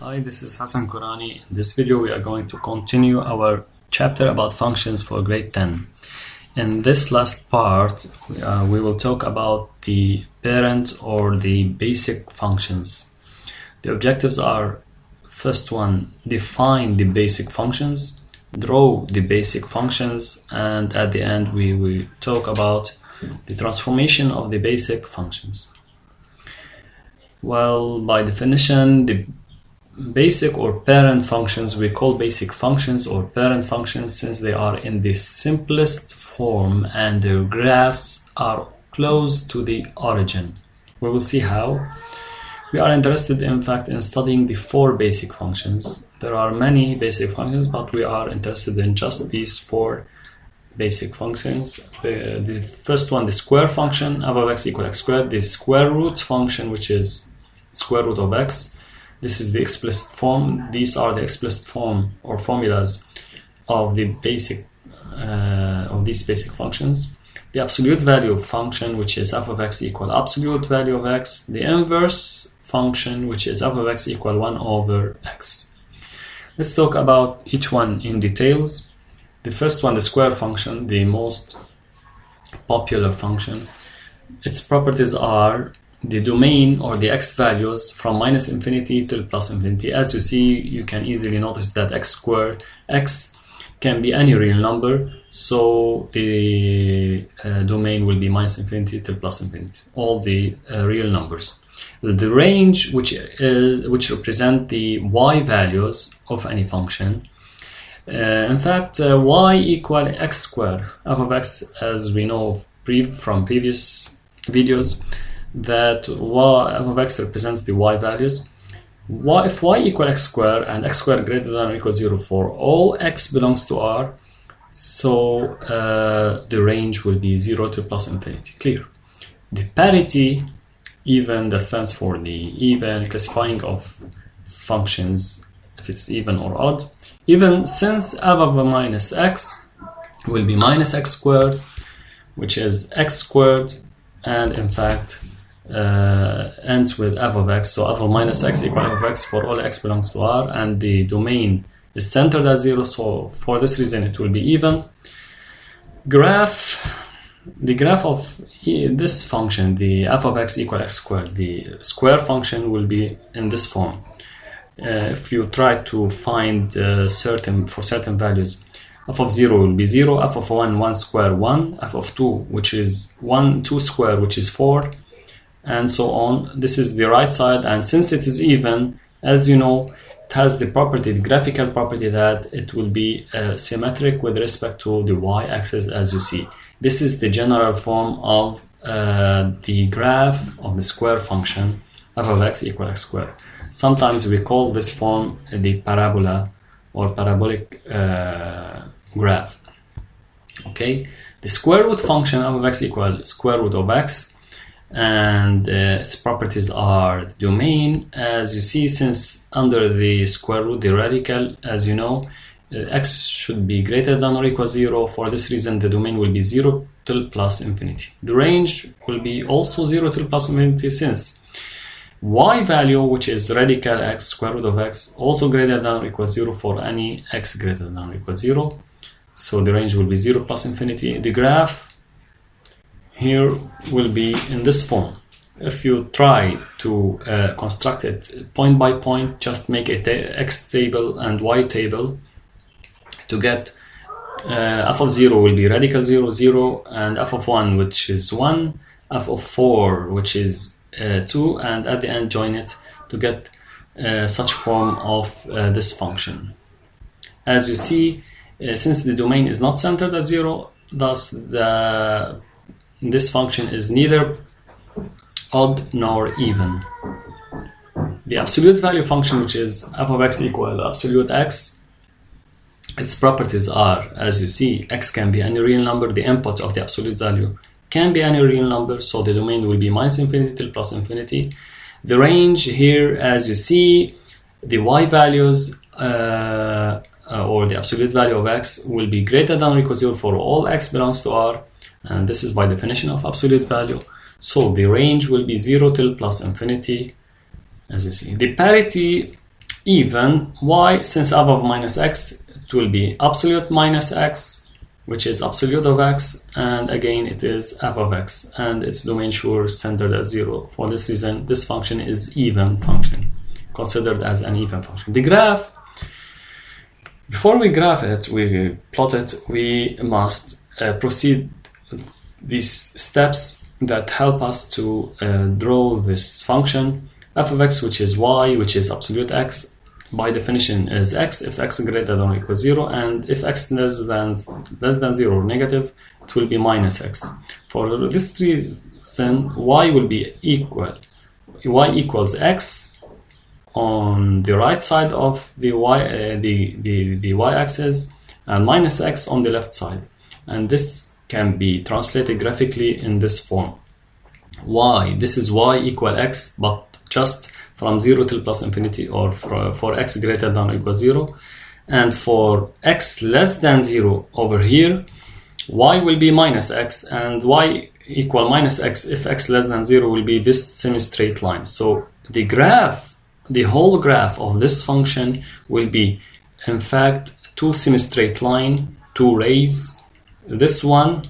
Hi, this is Hassan Kourani. In this video, we are going to continue our chapter about functions for grade 10. In this last part, we will talk about the parent or the basic functions. The objectives are, first one, define the basic functions, draw the basic functions, and at the end, we will talk about the transformation of the basic functions. Well, by definition, the basic or parent functions, we call basic functions or parent functions since they are in the simplest form and their graphs are close to the origin. We will see how. We are interested, in fact, in studying the four basic functions. There are many basic functions, but we are interested in just these four basic functions. The first one, the square function, f of x equal x squared. The square root function, which is square root of x. This is the explicit form. These are the explicit form or formulas of the basic of these basic functions. The absolute value function, which is f of x equal absolute value of x. The inverse function, which is f of x equal 1 over x. Let's talk about each one in details. The first one, the square function, the most popular function. Its properties are the domain or the x values from minus infinity till plus infinity. As you see, you can easily notice that x squared, x can be any real number, so the domain will be minus infinity till plus infinity, all the real numbers. The range, which represent the y values of any function. In fact, y equal x squared, f of x, as we know from previous videos, that y, f of x represents the y values. If y equal x squared and x squared greater than or equal 0 for all x belongs to R, so the range will be 0 to plus infinity. Clear. The parity, even, that stands for the even classifying of functions, if it's even or odd. Even, since f of minus x will be minus x squared, which is x squared, and in fact ends with f of x, so f of minus x equal f of x for all x belongs to R, and the domain is centered at 0, so for this reason it will be even. The graph of this function, the f of x equal x squared, the square function will be in this form. If you try to find certain values, f of 0 will be 0, f of 1 square 1, f of 2, which is 2 square, which is 4, and so on. This is the right side, and since it is even, as you know, it has the property, the graphical property, that it will be symmetric with respect to the y-axis, as you see. This is the general form of the graph of the square function, f of x equal x squared. Sometimes we call this form the parabola or parabolic graph. Okay, the square root function f of x equal square root of x, and its properties are the domain. As you see, since under the square root, the radical, as you know, x should be greater than or equal 0. For this reason, the domain will be 0 till plus infinity. The range will be also 0 till plus infinity, since y value, which is radical x square root of x, also greater than or equal 0 for any x greater than or equal 0. So the range will be 0 plus infinity. The graph here will be in this form. If you try to construct it point by point, just make a x table and y table to get f of 0 will be radical 0, 0, and f of 1, which is 1, f of 4, which is 2, and at the end join it to get such form of this function. As you see, since the domain is not centered at 0, thus this function is neither odd nor even. The absolute value function, which is f of x equal absolute x, its properties are, as you see, x can be any real number. The input of the absolute value can be any real number, so the domain will be minus infinity till plus infinity. The range here, as you see, the y values or the absolute value of x will be greater than or equal 0 for all x belongs to R, and this is by definition of absolute value. So the range will be 0 till plus infinity, as you see. The parity even y, since f of minus x, it will be absolute minus x, which is absolute of x, and again it is f of x, and its domain sure centered at 0. For this reason, this function is even function, considered as an even function. The graph, before we graph it, we plot it, we must proceed these steps that help us to draw this function f of x, which is y, which is absolute x. By definition is x if x greater than or equals 0, and if x less than 0 or negative, it will be minus x. For this reason, y will be y equals x on the right side of the the y-axis, and minus x on the left side. And this can be translated graphically in this form. This is y equal x, but just from 0 till plus infinity, or for x greater than or equal 0. And for x less than 0 over here, y will be minus x, and y equal minus x if x less than 0 will be this semi-straight line. So the graph, the whole graph of this function will be, in fact, two semi-straight line, two rays, this one,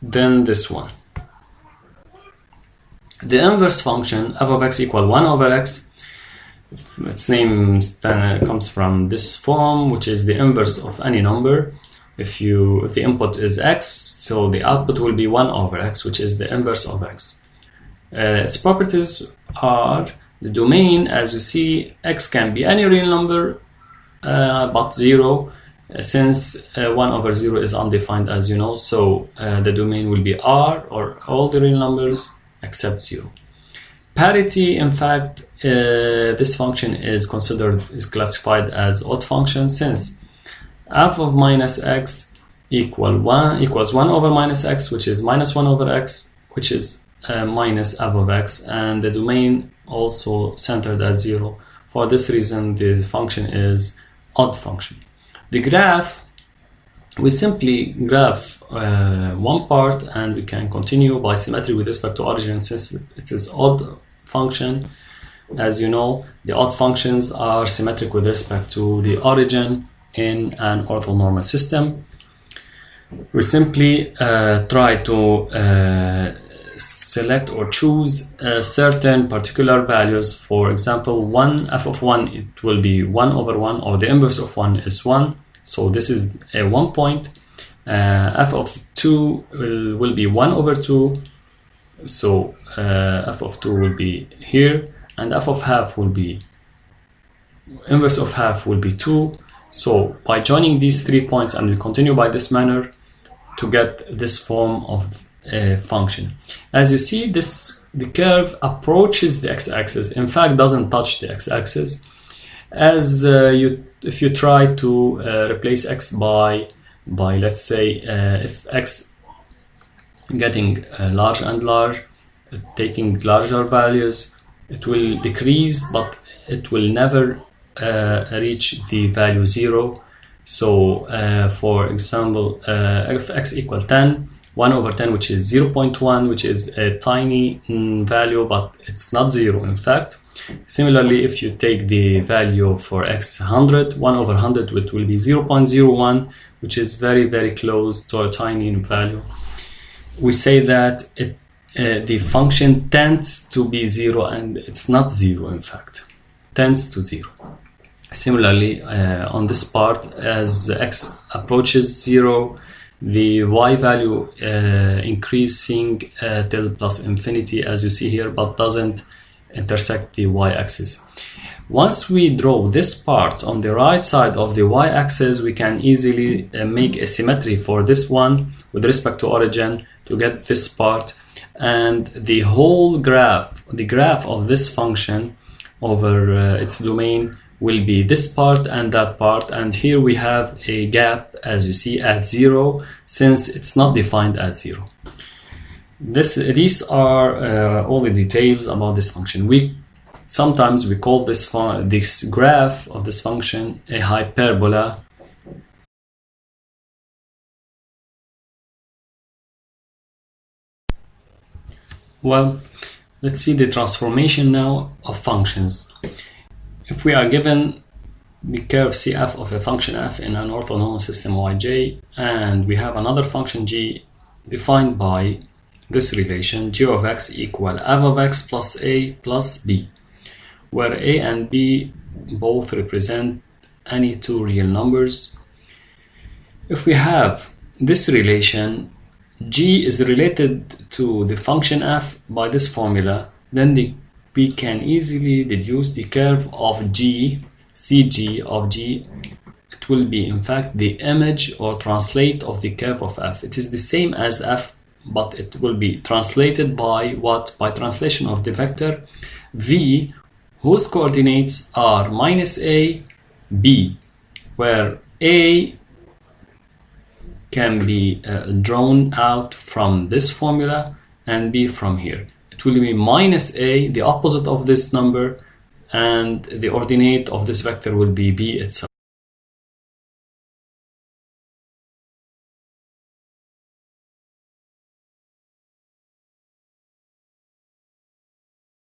then this one. The inverse function, f of x equal 1 over x, its name comes from this form, which is the inverse of any number. If the input is x, so the output will be 1 over x, which is the inverse of x. Its properties are the domain. As you see, x can be any real number but 0, since 1 over 0 is undefined, as you know, so the domain will be R, or all the real numbers except 0. Parity, in fact, this function is classified as odd function, since f of minus x equals 1 over minus x, which is minus 1 over x, which is minus f of x, and the domain also centered at 0. For this reason, the function is odd function. The graph, we simply graph one part, and we can continue by symmetry with respect to origin, since it is odd function. As you know, the odd functions are symmetric with respect to the origin in an orthonormal system. We simply try to select or choose certain particular values. For example, f of 1, it will be 1 over 1, or the inverse of 1 is 1. So this is a 1 point. F of 2 will be 1 over 2. So f of 2 will be here, and f of half will be, inverse of half will be 2. So by joining these 3 points, and we continue by this manner to get this form of a function. As you see, the curve approaches the x-axis, in fact doesn't touch the x-axis. As if you try to replace x by let's say if x getting large and large, taking larger values, it will decrease, but it will never reach the value 0. So for example, if x equal 10, 1 over 10, which is 0.1, which is a tiny value, but it's not 0 in fact. Similarly, if you take the value for x 100, 1 over 100, it will be 0.01, which is very, very close to a tiny value. We say that the function tends to be 0, and it's not 0 in fact, tends to 0. Similarly, on this part, as x approaches 0, the y value increasing till plus infinity, as you see here, but doesn't intersect the y-axis. Once we draw this part on the right side of the y-axis, we can easily make a symmetry for this one with respect to origin to get this part, and the whole graph, the graph of this function over its domain, will be this part and that part. And here we have a gap, as you see, at 0, since it's not defined at 0. These are all the details about this function. Sometimes we call this graph of this function a hyperbola. Well, let's see the transformation now of functions. if we are given the curve CF of a function f in an orthonormal system Yj, and we have another function g defined by this relation g of x equal f of x plus a plus b, where a and b both represent any two real numbers. If we have this relation, g is related to the function f by this formula, then we can easily deduce the curve of g, Cg of g. It will be in fact the image or translate of the curve of f. It is the same as f, but it will be translated by what? By translation of the vector v, whose coordinates are minus a, b, where a can be drawn out from this formula and b from here. It will be minus a, the opposite of this number, and the ordinate of this vector will be b itself.